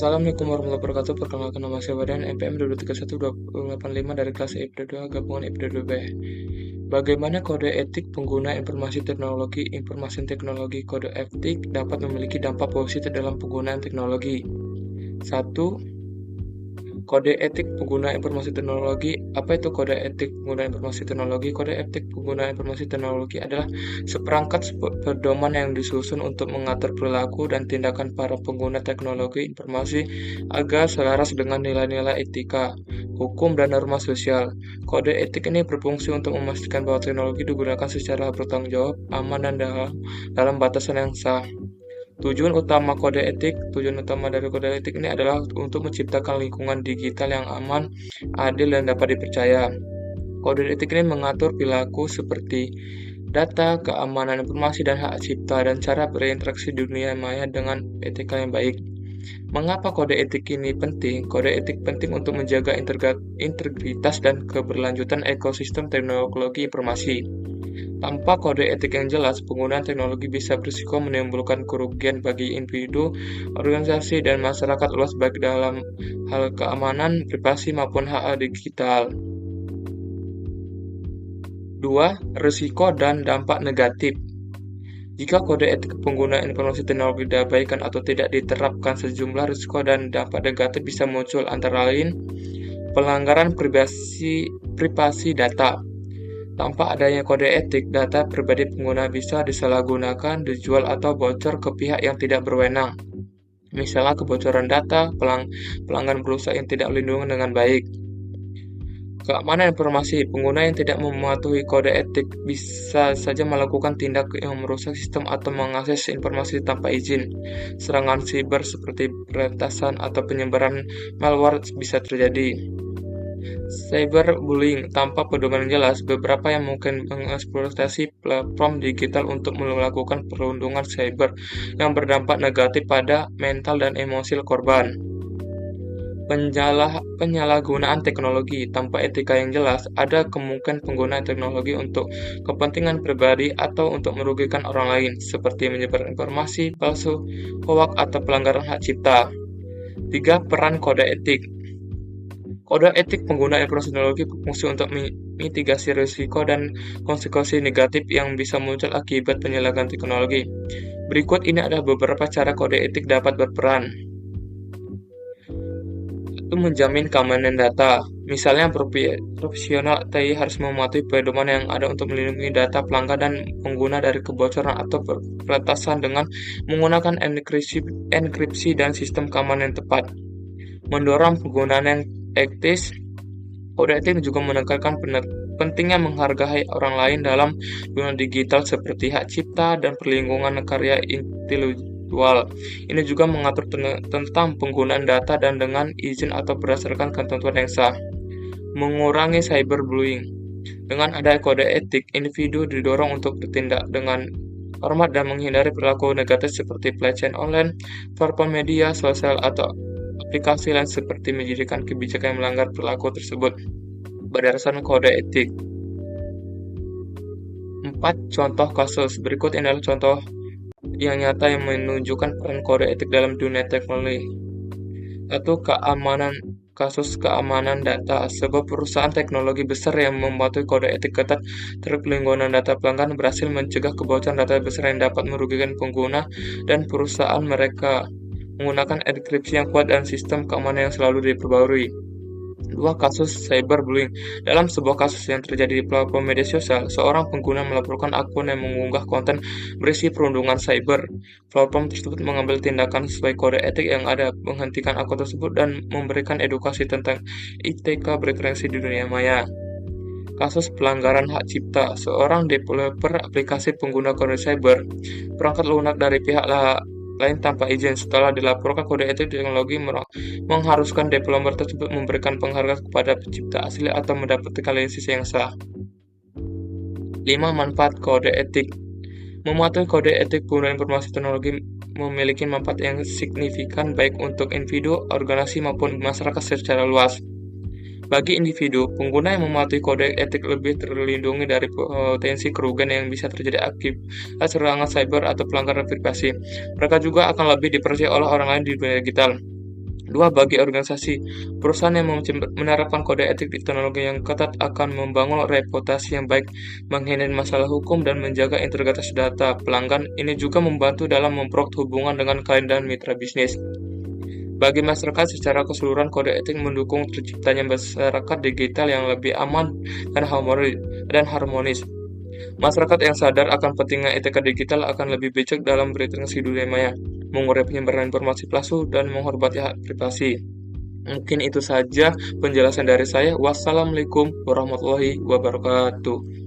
Assalamualaikum warahmatullahi wabarakatuh. Perkenalkan nama saya Wadan, NPM 2312085 dari kelas IPD2 gabungan IPD2B. Bagaimana kode etik pengguna informasi teknologi kode etik dapat memiliki dampak positif dalam penggunaan teknologi? 1. Kode etik pengguna informasi teknologi. Apa itu kode etik pengguna informasi teknologi? Kode etik pengguna informasi teknologi adalah seperangkat pedoman yang disusun untuk mengatur perilaku dan tindakan para pengguna teknologi informasi agar selaras dengan nilai-nilai etika, hukum, dan norma sosial. Kode etik ini berfungsi untuk memastikan bahwa teknologi digunakan secara bertanggung jawab, aman, dan dalam batasan yang sah. Tujuan utama dari kode etik ini adalah untuk menciptakan lingkungan digital yang aman, adil, dan dapat dipercaya. Kode etik ini mengatur perilaku seperti data, keamanan informasi, dan hak cipta, dan cara berinteraksi di dunia maya dengan etika yang baik. Mengapa kode etik ini penting? Kode etik penting untuk menjaga integritas dan keberlanjutan ekosistem teknologi informasi. Tanpa kode etik yang jelas, penggunaan teknologi bisa berisiko menimbulkan kerugian bagi individu, organisasi, dan masyarakat luas baik dalam hal keamanan, privasi, maupun hak digital. 2. Risiko dan dampak negatif. Jika kode etik pengguna informasi teknologi diabaikan atau tidak diterapkan, sejumlah risiko dan dampak negatif bisa muncul, antara lain pelanggaran privasi data. Tanpa adanya kode etik, data pribadi pengguna bisa disalahgunakan, dijual, atau bocor ke pihak yang tidak berwenang. Misalnya kebocoran data, pelanggan berusaha yang tidak dilindungi dengan baik. Keamanan informasi. Pengguna yang tidak mematuhi kode etik bisa saja melakukan tindak yang merusak sistem atau mengakses informasi tanpa izin. Serangan siber seperti peretasan atau penyebaran malware bisa terjadi. Cyberbullying. Tanpa pedoman yang jelas, beberapa yang mungkin mengeksploitasi platform digital untuk melakukan perundungan cyber yang berdampak negatif pada mental dan emosi korban. Penyalahgunaan teknologi. Tanpa etika yang jelas, ada kemungkinan penggunaan teknologi untuk kepentingan pribadi atau untuk merugikan orang lain, seperti menyebar informasi palsu, hoaks, atau pelanggaran hak cipta. 3. Peran kode etik. Kode etik pengguna informasi teknologi berfungsi untuk mitigasi risiko dan konsekuensi negatif yang bisa muncul akibat penyalahgunaan teknologi. Berikut ini adalah beberapa cara kode etik dapat berperan. Itu menjamin keamanan data. Misalnya, profesional TI harus mematuhi pedoman yang ada untuk melindungi data pelanggan dan pengguna dari kebocoran atau peretasan dengan menggunakan enkripsi dan sistem keamanan yang tepat. Mendorong penggunaan yang etis. Kode etik juga menekankan pentingnya menghargai orang lain dalam dunia digital seperti hak cipta dan perlindungan karya intelektual. Ini juga mengatur tentang penggunaan data dan dengan izin atau berdasarkan ketentuan yang sah. Mengurangi cyberbullying. Dengan adanya kode etik, individu didorong untuk bertindak dengan hormat dan menghindari perilaku negatif seperti pelecehan online, platform media sosial, atau aplikasi lain seperti menjadikan kebijakan yang melanggar perilaku tersebut berdasarkan kode etik. 4. Contoh kasus. Berikut ini adalah contoh yang nyata yang menunjukkan peran kode etik dalam dunia teknologi. 1. Kasus keamanan data. Sebuah perusahaan teknologi besar yang mematuhi kode etik ketat terhadap pelindungan data pelanggan berhasil mencegah kebocoran data besar yang dapat merugikan pengguna dan perusahaan mereka, menggunakan enkripsi yang kuat dan sistem keamanan yang selalu diperbarui. 2. Kasus cyberbullying. Dalam sebuah kasus yang terjadi di platform media sosial, seorang pengguna melaporkan akun yang mengunggah konten berisi perundungan cyber. Platform tersebut mengambil tindakan sesuai kode etik yang ada, menghentikan akun tersebut dan memberikan edukasi tentang etika berinteraksi di dunia maya. Kasus pelanggaran hak cipta. Seorang developer aplikasi pengguna kode cyber perangkat lunak dari pihak lain tanpa izin. Setelah dilaporkan, kode etik teknologi mengharuskan developer tersebut memberikan penghargaan kepada pencipta asli atau mendapatkan lisensi yang sah. 5. Manfaat kode etik. Mematuhi kode etik penggunaan informasi teknologi memiliki manfaat yang signifikan baik untuk individu, organisasi, maupun masyarakat secara luas. Bagi individu, pengguna yang mematuhi kode etik lebih terlindungi dari potensi kerugian yang bisa terjadi akibat serangan cyber atau pelanggaran privasi. Mereka juga akan lebih dipercaya oleh orang lain di dunia digital. Dua, bagi organisasi, perusahaan yang menerapkan kode etik di teknologi yang ketat akan membangun reputasi yang baik, menghindari masalah hukum, dan menjaga integritas data pelanggan. Ini juga membantu dalam mempererat hubungan dengan klien dan mitra bisnis. Bagi masyarakat secara keseluruhan, kode etik mendukung terciptanya masyarakat digital yang lebih aman dan harmonis. Masyarakat yang sadar akan pentingnya etika digital akan lebih bijak dalam berinteraksi dunia maya, mengurangi penyebaran informasi palsu, dan menghormati hak privasi. Mungkin itu saja penjelasan dari saya. Wassalamualaikum warahmatullahi wabarakatuh.